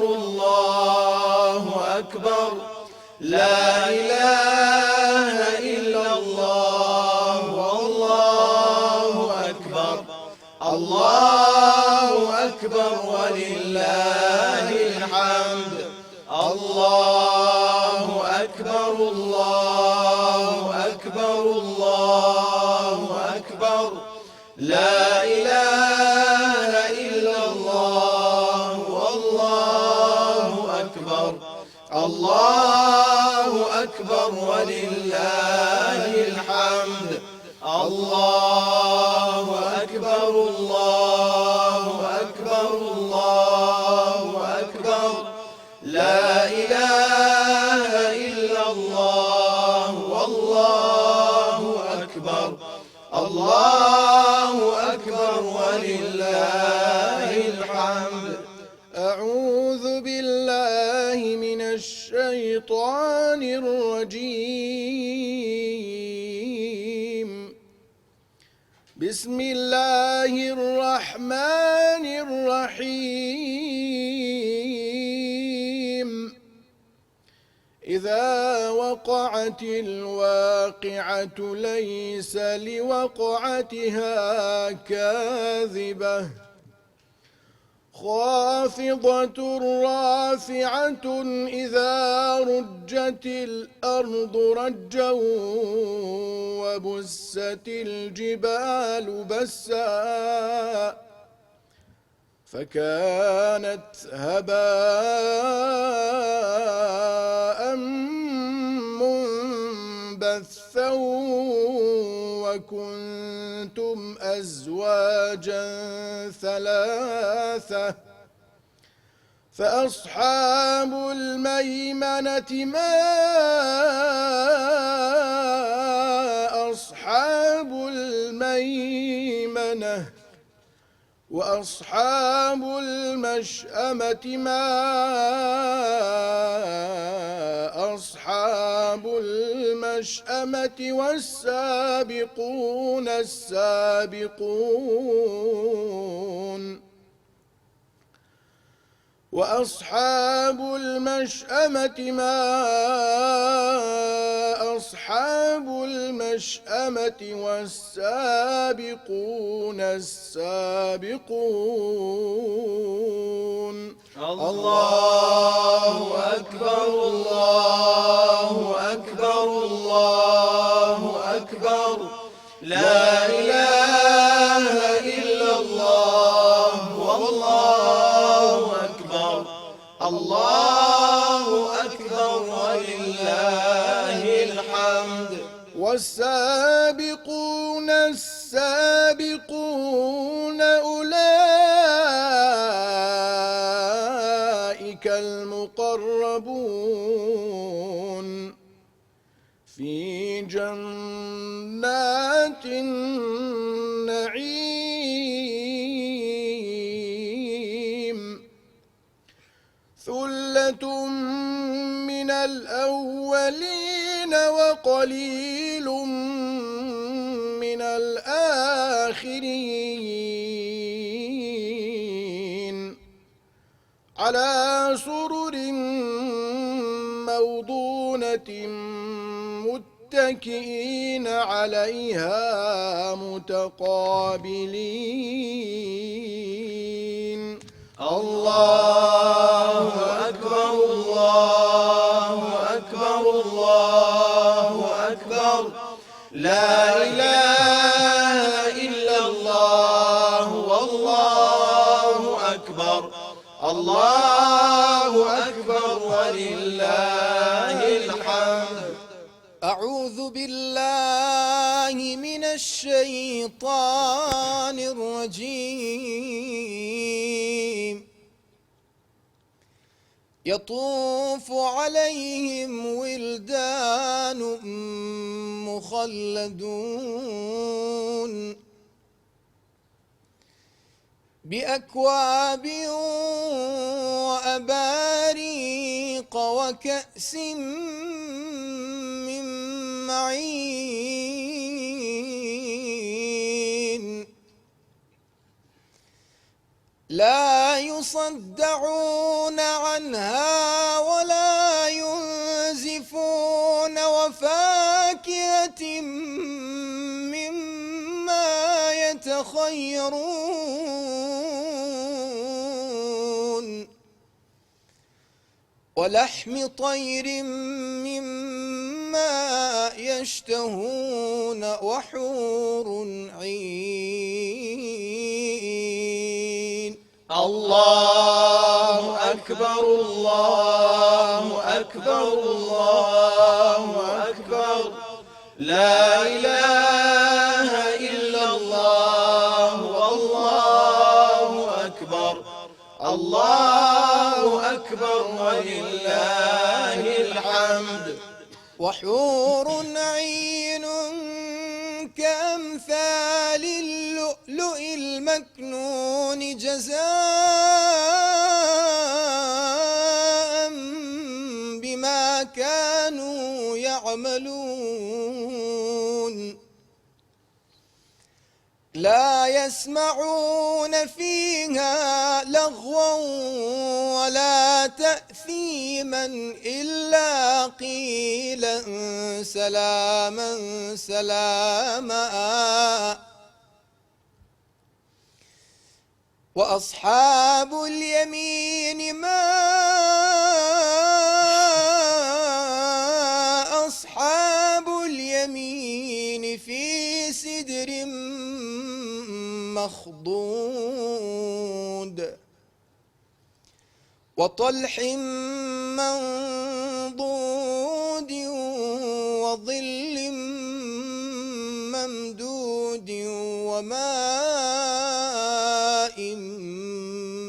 الله أكبر لا إله إلا الله والله أكبر الله أكبر ولله الحمد الله أكبر الله أكبر الله أكبر لا إله إلا الله والله أكبر الله أكبر ولله الحمد الله أكبر الله أكبر الله أكبر لا إله إلا الله والله أكبر الله أكبر ولله الحمد. أعوذ بالله من الشيطان الرجيم. بسم الله الرحمن الرحيم. إذا وقعت الواقعة ليس لوقعتها كاذبة خافضة رافعة إذا رجت الأرض رجا وبست الجبال بسا فكانت هباء منبثا وكنتم أزواجا ثلاثة فأصحاب الميمنة ما أصحاب الميمنة وأصحاب المشأمة ما أصحاب المشأمة والسابقون السابقون وأصحاب المشأمة ما أصحاب المشأمة والسابقون السابقون. الله أكبر الله أكبر الله أكبر لا إله إلا الله والله أكبر الله أكبر ولله الحمد. والسابقون السابقون أولئك المقربون في جنات النعيم ثلة من الأولين وقليل من الآخرين على سرر موضونة متكئين عليها متقابلين. الله أكبر الله أكبر الله أكبر لا إله إلا الله والله أكبر الله أكبر ولله الحمد. أعوذ بالله من الشيطان الرجيم. يطوف عليهم ولدان مخلدون بأكواب وأباريق وكأس من معين لا يصدعون عنها ولا ينزفون وفاكهة مما يتخيرون ولحم طير مما يشتهون وحور عين. الله أكبر الله أكبر الله أكبر لا إله إلا الله والله أكبر الله أكبر ولله الحمد. وحور عين كأمثال اللؤلؤ المكنون جزاء بما كانوا يعملون. لا يسمعون فيها لغوا ولا تأثيما إلا قيلا سلاما سلاما. وأصحاب اليمين ما أصحاب اليمين في سدر مخضود وطلح منضود وظل ممدود وماء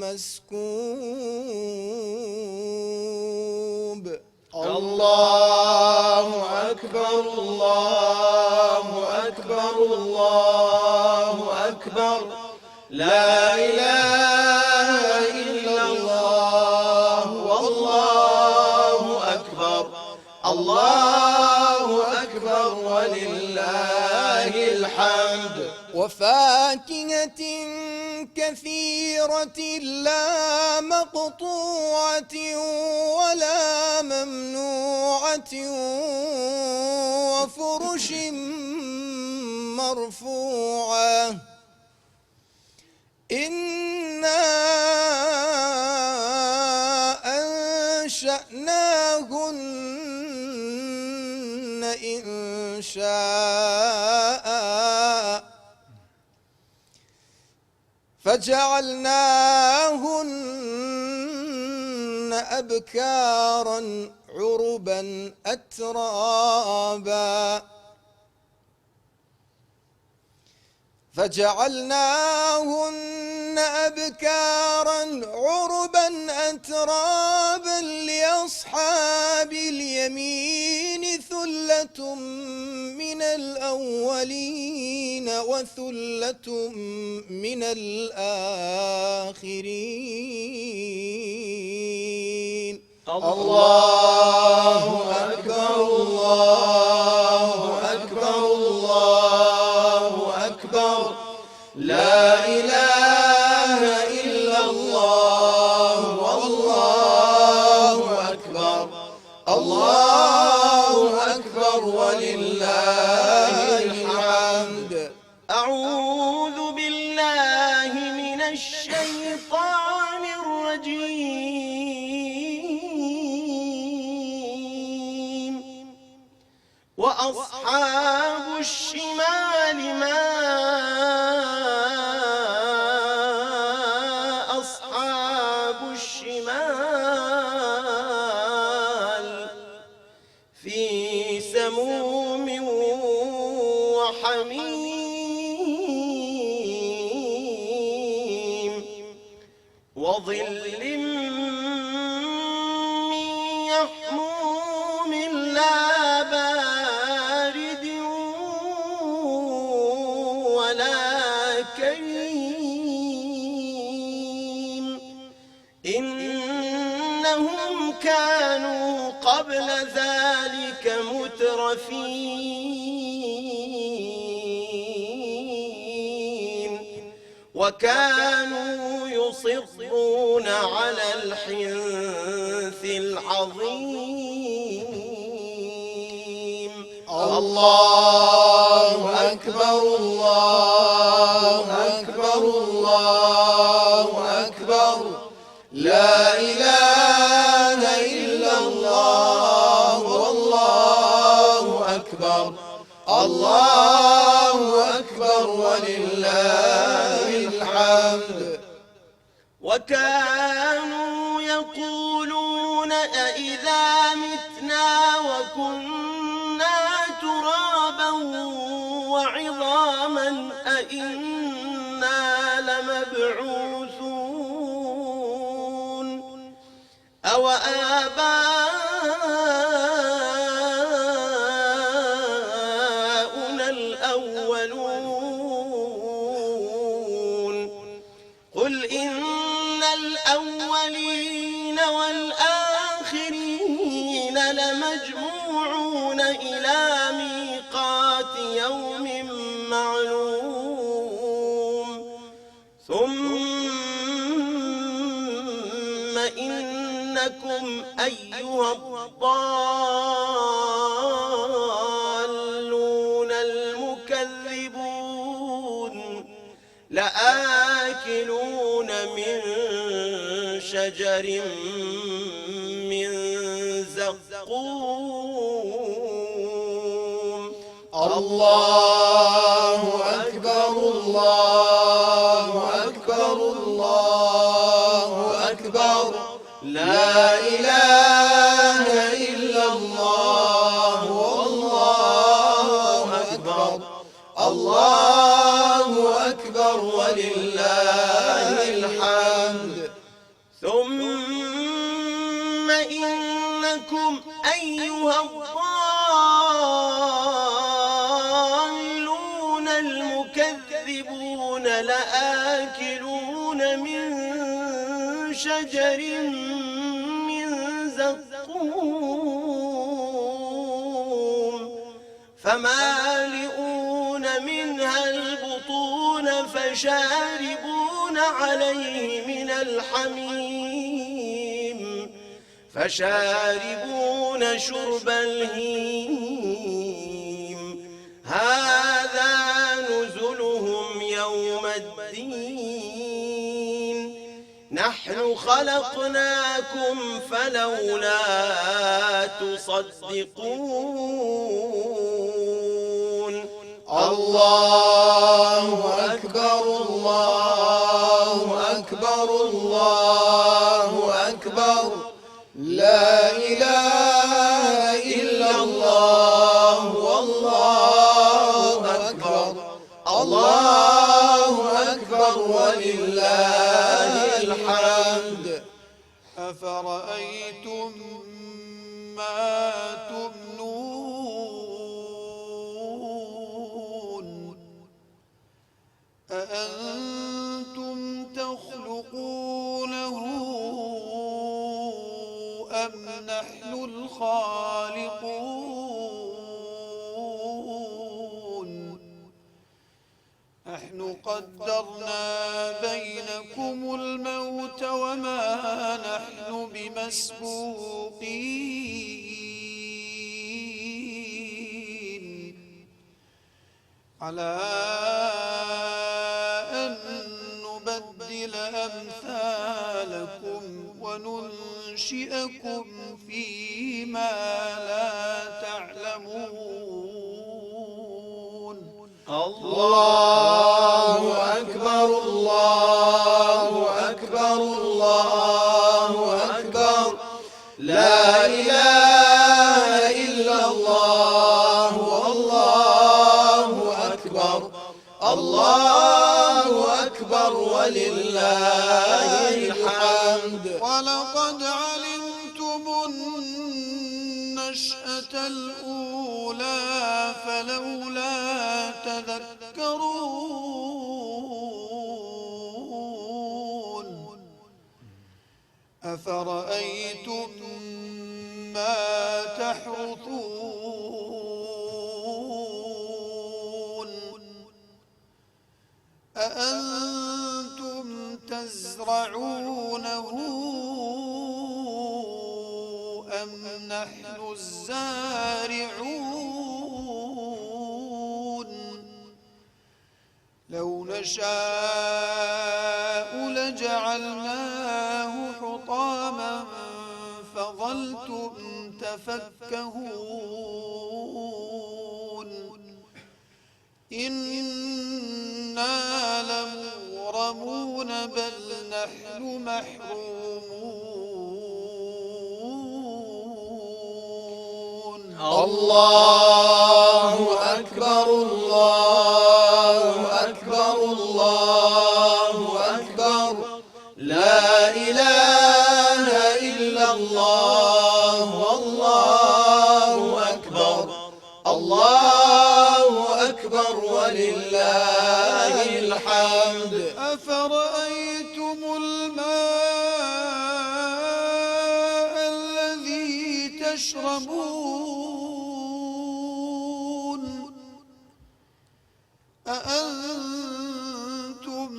مسكوب. الله أكبر الله أكبر الله أكبر لا إله إلا الله والله أكبر الله أكبر ولله الحمد. وفاكهة كثيرة لا مقطوعة ولا ممنوعة وفرش مرفوعة. إنا أنشأناهن إنشاء فجعلناهن أبكارا عربا أترابا فجعلناهن أبكارا عربا أترابا لأصحاب اليمين ثلة من الأولين وثلة من الآخرين. الله أكبر الله أكبر الله أكبر لا إله إلا الله والله أكبر الله أكبر ولله الحمد. أعوذ بالله من الشيطان الرجيم. وأصحاب الشمال ما أصحاب الشمال في سموم وحميم وظل من يحموم لا بارد ولا كريم. إنهم كانوا قبل ذلك مترفين وكانوا ويصرون على الحنث العظيم. الله أكبر الله أكبر الله أكبر لا إله إلا الله والله أكبر الله أكبر ولله الحمد. وكانوا يقولون أإذا متنا وكنا ترابا وعظاما أإنا لمبعوثون أو آباؤنا الأولون. قل إن الأولين والآخرين لمجموعون إلى ميقات يوم معلوم ثم إنكم أيها الضالون المكذبون لآكلون من شجر من زقوم. الله أكبر الله أكبر الله أكبر لا إله إلا الله والله أكبر الله أكبر ولله الحمد. ثم إنكم أيها الضالون المكذبون لآكلون من شجر من زقوم فمالئون منها البطون فشاربون عليه من الحميم فشاربون شرب الهيم هذا نزلهم يوم الدين. نحن خلقناكم فلولا تصدقون. الله أكبر الله أكبر الله أكبر لا إله إلا الله والله أكبر الله أكبر ولله الحمد. أفرأيتم ما تمنون أأنتم تخلقونه أم نحن الخالقون. نحن قدرنا بينكم الموت وما نحن بمسبوقين على أن نبدل أمثالكم وننشئكم فيما لا تعلمون. الله أكبر الله أكبر الله أكبر لا إله إلا الله والله أكبر الله أكبر ولله الحمد. ولقد علمتم النشأة الأولى فلولا تذكرون. أفرأيتم ما تحرثون أأنتم تزرعون نحن الزارعون لو نشاء لجعلناه حطاما فظلتم تفكهون إنا لمغرمون بل نحن محرومون الله أكبر الله أكبر الله أكبر لا إله إلا الله والله أكبر الله أكبر ولله الحمد أفرأيتم الماء الذي تشربون أأنتم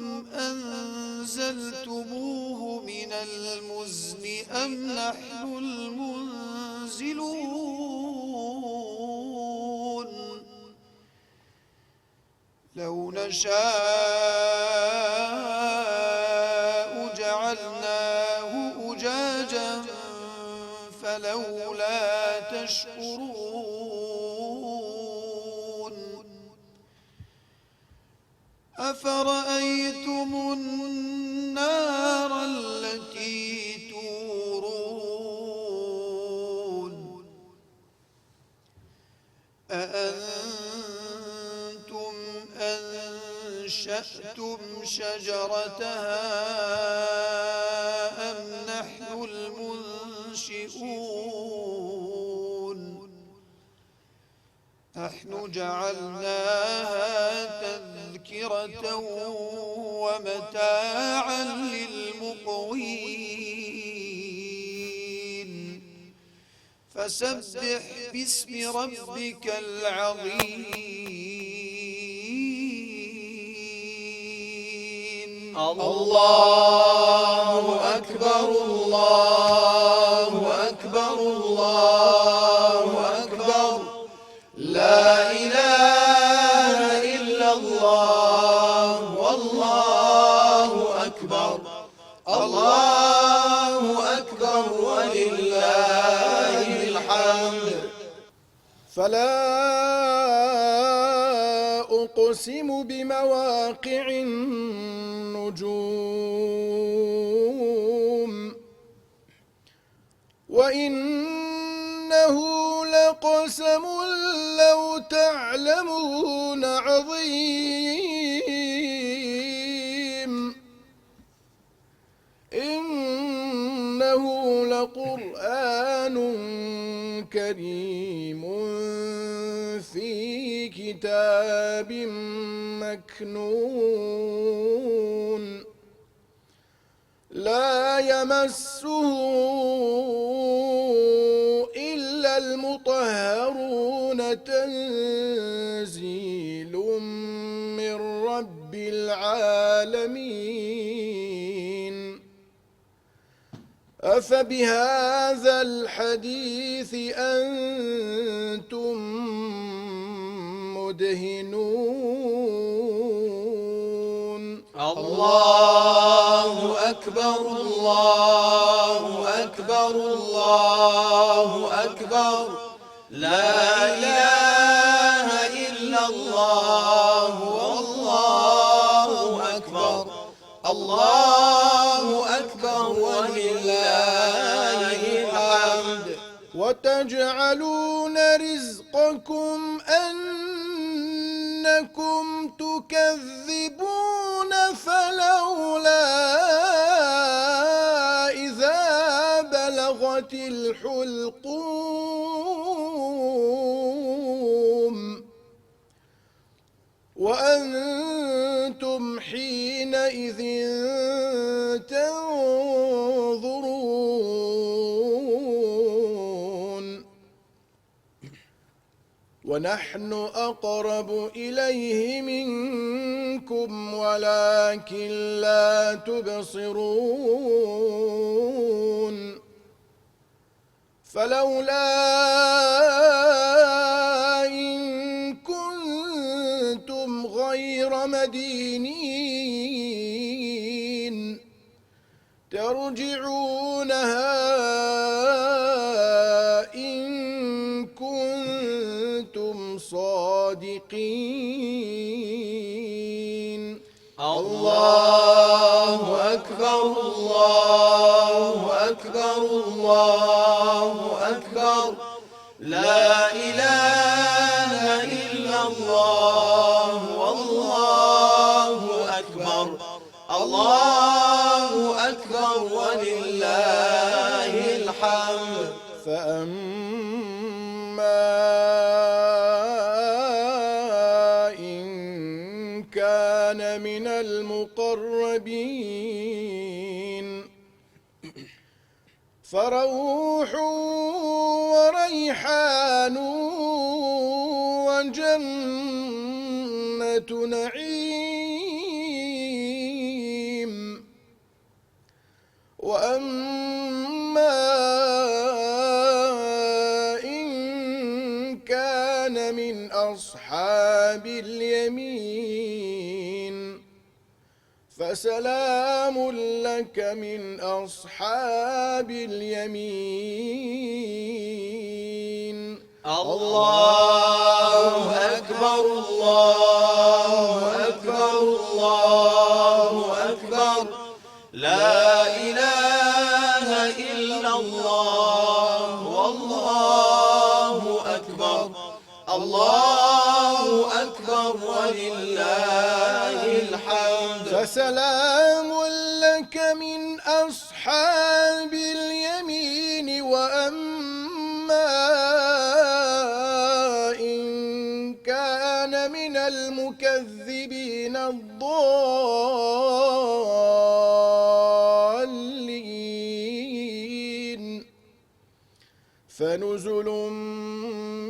أنزلتموه من المزن أم نحن المنزلون لو نشاء جعلناه أجاجا فلولا تشكرون أفرأيتم النار التي تورون أأنتم أنشأتم شجرتها أم نحن المنشئون نحن جعلناها تذكرة ومتاعا للمقوين فسبح باسم ربك العظيم الله أكبر الله أكبر الله أكبر لا إله إلا الله والله أكبر الله أكبر ولله الحمد فلا أقسم بمواقع النجوم وإنه لقسم لو تعلمون عظيم إنه لقرآن كريم في كتاب مكنون لا يمسه إلا المطهرون تنزيل من رب العالمين أفبهذا الحديث أنتم مدهنون الله أكبر الله أكبر الله أكبر لا إله إلا الله والله أكبر الله أكبر ولله الحمد وتجعلون رزقكم أنكم تكذبون فلولا إذا بلغت الحلقوم وأنتم حينئذ تنظرون ونحن أقرب إليه منكم ولكن لا تبصرون فلولا إن كنتم غير مدينين ترجعونها إن كنتم صادقين. الله أكبر الله أكبر الله أكبر لا إله إلا الله والله أكبر الله أكبر ولله الحمد. فأما إن كان من المقربين فروح وريحان وجنة نعيم. وأما إن كان من أصحاب اليمين فسلام لك من أصحاب اليمين. الله أكبر الله أكبر الله أكبر لا إله إلا الله والله أكبر الله أكبر ولله الحمد. فسلام لك من أصحاب اليمين. وأما إن كان من المكذبين الضالين فنزل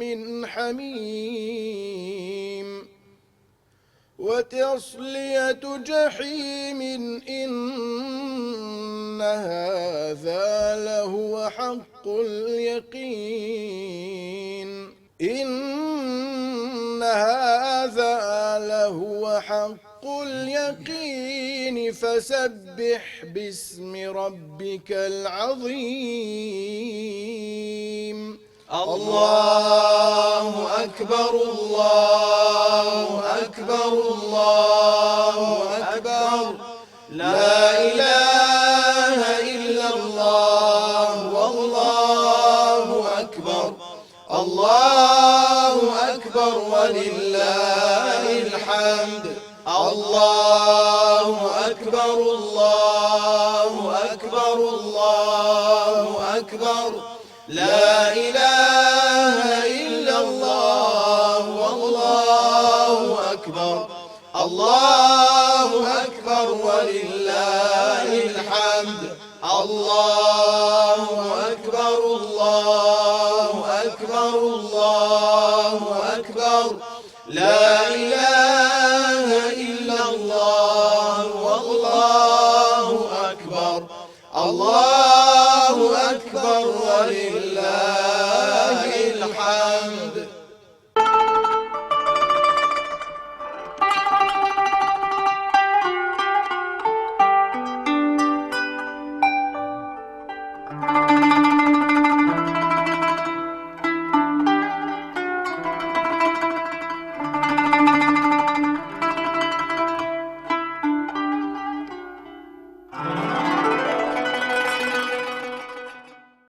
من حميم وتصلية جحيم. إن هذا لهو حق اليقين. إن هذا لهو حق اليقين. فسبح باسم ربك العظيم. الله أكبر الله أكبر الله أكبر لا إله إلا الله والله أكبر الله أكبر ولله الحمد. الله أكبر الله أكبر الله أكبر لا إله إلا الله والله أكبر الله أكبر ولله الحمد. الله أكبر الله أكبر الله أكبر لا إله إلا الله والله أكبر الله أكبر ولله